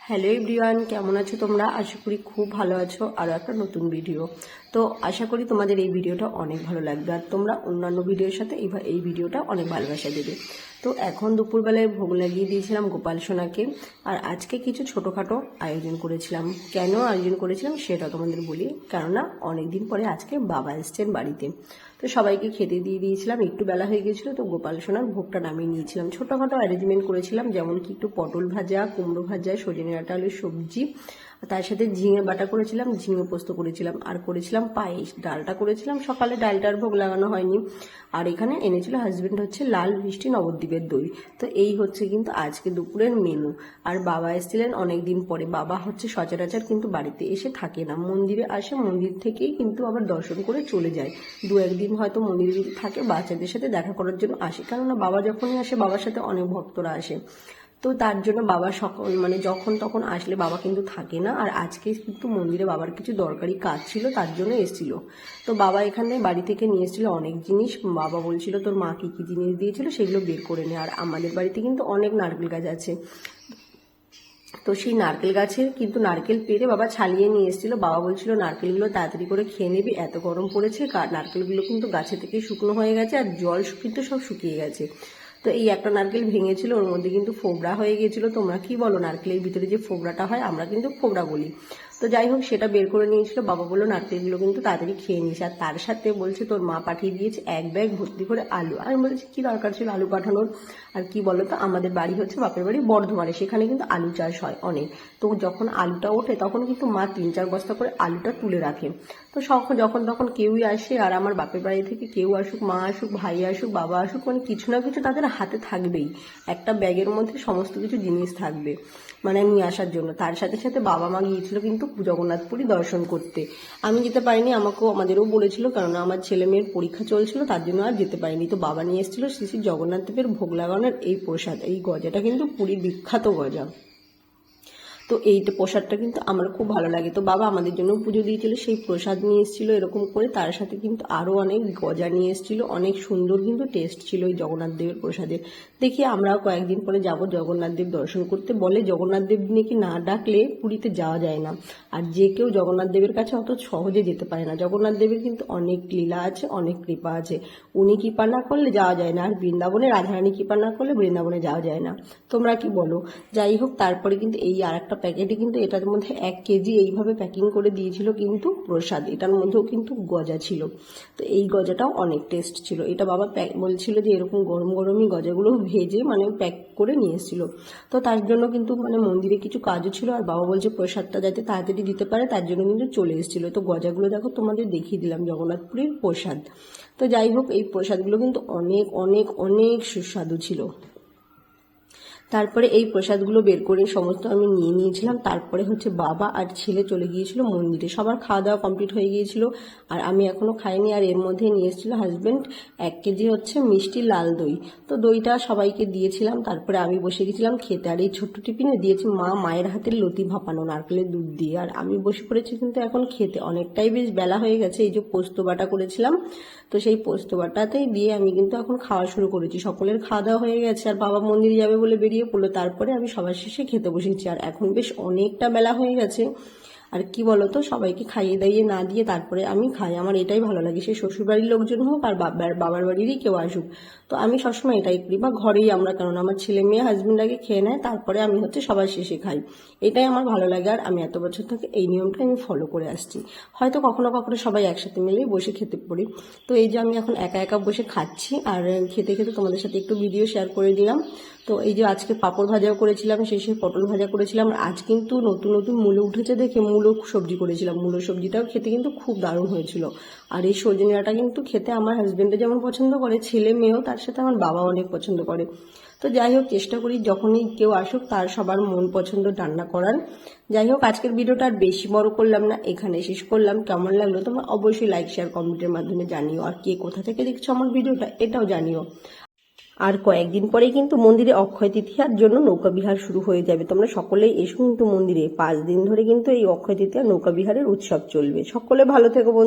Hello everyone, কেমন আছো তোমরা? আশা করি খুব ভালো আছো। আরও একটা নতুন ভিডিও। তো আশা করি তোমাদের এই ভিডিওটা অনেক ভালো লাগবে আর তোমরা অন্যান্য ভিডিওর সাথে এই ভিডিওটা অনেক ভালোবাসা দেবে। তো এখন দুপুরবেলায় ভোগ লাগিয়ে দিয়েছিলাম গোপাল সোনাকে। আর আজকে কিছু ছোটোখাটো আয়োজন করেছিলাম। কেন আয়োজন করেছিলাম সেটা তোমাদের বলি। কেননা অনেকদিন পরে আজকে বাবা এসছেন বাড়িতে। তো সবাইকে খেতে দিয়ে দিয়েছিলাম, একটু বেলা হয়ে গেছিলো, তো গোপাল সোনার ভোগটা নামিয়ে নিয়েছিলাম। ছোটোখাটো অ্যারেঞ্জমেন্ট করেছিলাম, যেমন কি একটু পটল ভাজা, কুমড়ো ভাজা, সজনে ডাঁটা আলুর সবজি, তার সাথে ঝিঙে বাটা করেছিলাম, ঝিঙে পোস্ত করেছিলাম, আর করেছিলাম পায়েস। ডালটা করেছিলাম সকালে, ডালটার ভোগ লাগানো হয়নি। আর এখানে এনেছিল হাজবেন্ড হচ্ছে লাল মিষ্টি নবদ্বীপের দই। তো এই হচ্ছে কিন্তু আজকে দুপুরের মেনু। আর বাবা এসেছিলেন অনেকদিন পরে। বাবা হচ্ছে সচরাচর কিন্তু বাড়িতে এসে থাকে না, মন্দিরে আসে, মন্দির থেকেই কিন্তু আবার দর্শন করে চলে যায়। দু একদিন হয়তো মন্দিরে যদি থাকে, বাচ্চাদের সাথে দেখা করার জন্য আসে, কেননা বাবা যখনই আসে বাবার সাথে অনেক ভক্তরা আসে। তো তার জন্য বাবা যখন তখন আসলে বাবা কিন্তু থাকে না। আর আজকে কিন্তু মন্দিরে বাবার কিছু দরকারি কাজ ছিল, তার জন্য এসেছিল। তো বাবা এখানে বাড়ি থেকে নিয়ে এসেছিল অনেক জিনিস। বাবা বলছিল তোর মা কী কী জিনিস দিয়েছিল সেগুলো বের করে নে। আর আমাদের বাড়িতে কিন্তু অনেক নারকেল গাছ আছে। তো সেই নারকেল গাছে কিন্তু নারকেল পেরে বাবা ছালিয়ে নিয়ে এসেছিল। বাবা বলছিল নারকেলগুলো তাড়াতাড়ি করে খেয়ে নিবি, এত গরম পড়েছে। নারকেলগুলো কিন্তু গাছে থেকে শুকনো হয়ে গেছে আর জল কিন্তু সব শুকিয়ে গেছে। তো এই একটা নারকেল ভেঙেছিল, ওর মধ্যে কিন্তু ফোবরা হয়ে গেছিল। তোমরা কি বলো নারকেলের ভিতরে যে ফোবরাটা হয়? আমরা কিন্তু ফোবরা বলি। তো যাই হোক, সেটা বের করে নিয়েছিল। বাবা বললো নারকেলগুলো কিন্তু তাড়াতাড়ি খেয়ে নিস। আর তার সাথে বলছে তোর মা পাঠিয়ে দিয়েছে এক ব্যাগ ভর্তি করে আলু। আমি বলেছি কি দরকার ছিল আলু পাঠানোর? আর কি বলো তো, আমাদের বাড়ি হচ্ছে বাপের বাড়ি বর্ধমানে, সেখানে কিন্তু আলু চাষ হয় অনেক। তো যখন আলুটা ওঠে তখন কিন্তু মা 3-4 বস্তা করে আলুটা তুলে রাখে। তো যখন তখন কেউই আসে, আর আমার বাপের বাড়ি থেকে কেউ আসুক, মা আসুক, ভাই আসুক, বাবা আসুক, মানে কিছু না কিছু তাদের হাতে থাকবেই। একটা ব্যাগের মধ্যে সমস্ত কিছু জিনিস থাকবে মানে নিয়ে আসার জন্য। তার সাথে সাথে বাবা মা গিয়েছিল কিন্তু জগন্নাথপুরী দর্শন করতে। আমি যেতে পারিনি, আমাদেরও বলেছিল, কারণ আমার ছেলে মেয়ের পরীক্ষা চলছিল, তার জন্য আর যেতে পারিনি। তো বাবা নিয়ে এসেছিল শ্রী শ্রী জগন্নাথ দেবের ভোগ লাগানোর এই প্রসাদ, এই গজাটা কিন্তু পুরীর বিখ্যাত গজা। তো এই প্রসাদটা কিন্তু আমার খুব ভালো লাগে। তো বাবা আমাদের জন্য পুজো দিয়েছিল, সেই প্রসাদ নিয়ে এসেছিলো এরকম করে। তার সাথে কিন্তু আরও অনেক গজা নিয়ে এসেছিলো, অনেক সুন্দর কিন্তু টেস্ট ছিল ওই জগন্নাথ দেবের প্রসাদের। দেখি আমরাও কয়েকদিন পরে যাব জগন্নাথ দেব দর্শন করতে। বলে জগন্নাথ দেব নাকি না ডাকলে পুরীতে যাওয়া যায় না। আর যে কেউ জগন্নাথ দেবের কাছে অত সহজে যেতে পারে না। জগন্নাথ দেবের কিন্তু অনেক লীলা আছে, অনেক কৃপা আছে। উনি কৃপা না করলে যাওয়া যায় না। আর বৃন্দাবনে রাধারানী কৃপা না করলে বৃন্দাবনে যাওয়া যায় না। তোমরা কি বলো? যাই হোক, তারপরে কিন্তু এই আর একটা প্যাকেটে কিন্তু এটার মধ্যে 1 কেজি এইভাবে প্যাকিং করে দিয়েছিল কিন্তু প্রসাদ। এটার মধ্যেও কিন্তু গজা ছিল। তো এই গজাটাও অনেক টেস্ট ছিল। এটা বাবা বলছিল যে এরকম গরম গরমই গজাগুলো ভেজে মানে প্যাক করে নিয়ে এসেছিল। তো তার জন্য কিন্তু মানে মন্দিরে কিছু কাজও ছিল, আর বাবা বলছে প্রসাদটা যাতে তাড়াতাড়ি দিতে পারে তার জন্য কিন্তু চলে এসেছিল। তো গজাগুলো দেখো তোমাদের দেখিয়ে দিলাম, জগন্নাথপুরীর প্রসাদ। তো যাই হোক, এই প্রসাদগুলো কিন্তু অনেক অনেক অনেক সুস্বাদু ছিল। তারপরে এই প্রসাদগুলো বের করে সমস্ত আমি নিয়ে নিয়েছিলাম। তারপরে হচ্ছে বাবা আর ছেলে চলে গিয়েছিল মন্দিরে। সবার খাওয়া দাওয়া কমপ্লিট হয়ে গিয়েছিল, আর আমি এখনও খাইনি। আর এর মধ্যে নিয়ে এসেছিল হাজব্যান্ড 1 কেজি হচ্ছে মিষ্টি লাল দই। তো দইটা সবাইকে দিয়েছিলাম। তারপরে আমি বসে গেছিলাম খেতে। আর এই ছোট্ট টিফিনে দিয়েছি মায়ের হাতের লতি ভাপানো নারকেলের দুধ দিয়ে। আর আমি বসে পড়েছি কিন্তু এখন খেতে। অনেকটাই বেশ বেলা হয়ে গেছে। এই যে পোস্ত বাটা করেছিলাম, তো সেই পোস্ত বাটাতেই দিয়ে আমি কিন্তু এখন খাওয়া শুরু করেছি। সকলের খাওয়া দাওয়া হয়ে গেছে, আর বাবা মন্দিরে যাবে বলে বেরিয়ে পড়লো। তারপরে আমি সবার শেষে খেতে বসেছি। আর এখন বেশ অনেকটা বেলা হয়ে গেছে। আর কি বলতো, সবাইকে খাইয়ে দাইয়ে না দিয়ে তারপরে আমি খাই। আমার এটাই ভালো লাগে, সে শ্বশুরবাড়ির লোকজন হোক আর বাবার বাড়িরই কেউ আসুক। তো আমি সবসময় এটাই করি, বা ঘরেই আমরা, কারণ আমার ছেলে মেয়ে হাজবেন্ড আগে খেয়ে নেয়, তারপরে আমি হচ্ছে সবার শেষে খাই। এটাই আমার ভালো লাগে। আর আমি এত বছর থেকে এই নিয়মটা আমি ফলো করে আসছি। হয়তো কখনো কখনো সবাই একসাথে মিলেই বসে খেতে পড়ি। তো এই যে আমি এখন একা একা বসে খাচ্ছি, আর খেতে খেতে তোমাদের সাথে একটু ভিডিও শেয়ার করে দিলাম। তো এই যে আজকে পাঁপড় ভাজাও করেছিলাম, শেষে পটল ভাজা করেছিলাম। আর আজ কিন্তু নতুন নতুন মূলো উঠেছে দেখে মূলো সবজি করেছিলাম। মূলো সবজিটাও খেতে কিন্তু খুব দারুণ হয়েছিল। আর এই সজনে ডাঁটা কিন্তু খেতে আমার হাজবেন্ডে যেমন পছন্দ করে, ছেলে মেয়েও, তার সাথে আমার বাবা অনেক পছন্দ করে। তো যাই হোক, চেষ্টা করি যখনই কেউ আসুক তার সবার মন পছন্দ রান্না করার। যাই হোক, আজকের ভিডিওটা আর বেশি বড় করলাম না, এখানে শেষ করলাম। কেমন লাগলো তোমরা অবশ্যই লাইক শেয়ার কমেন্টের মাধ্যমে জানিও। আর কে কোথা থেকে দেখছো আমার ভিডিওটা এটাও জানিও। আর কয়েকদিন পরেই কিন্তু মন্দিরে অক্ষয় তৃতীয়ার জন্য নৌকা বিহার শুরু হয়ে যাবে। তোমরা সকলেই এসো কিন্তু মন্দিরে। 5 দিন ধরে কিন্তু এই অক্ষয় তৃতীয়া নৌকা বিহারের উৎসব চলবে। সকলে ভালো থেকো বন্ধু।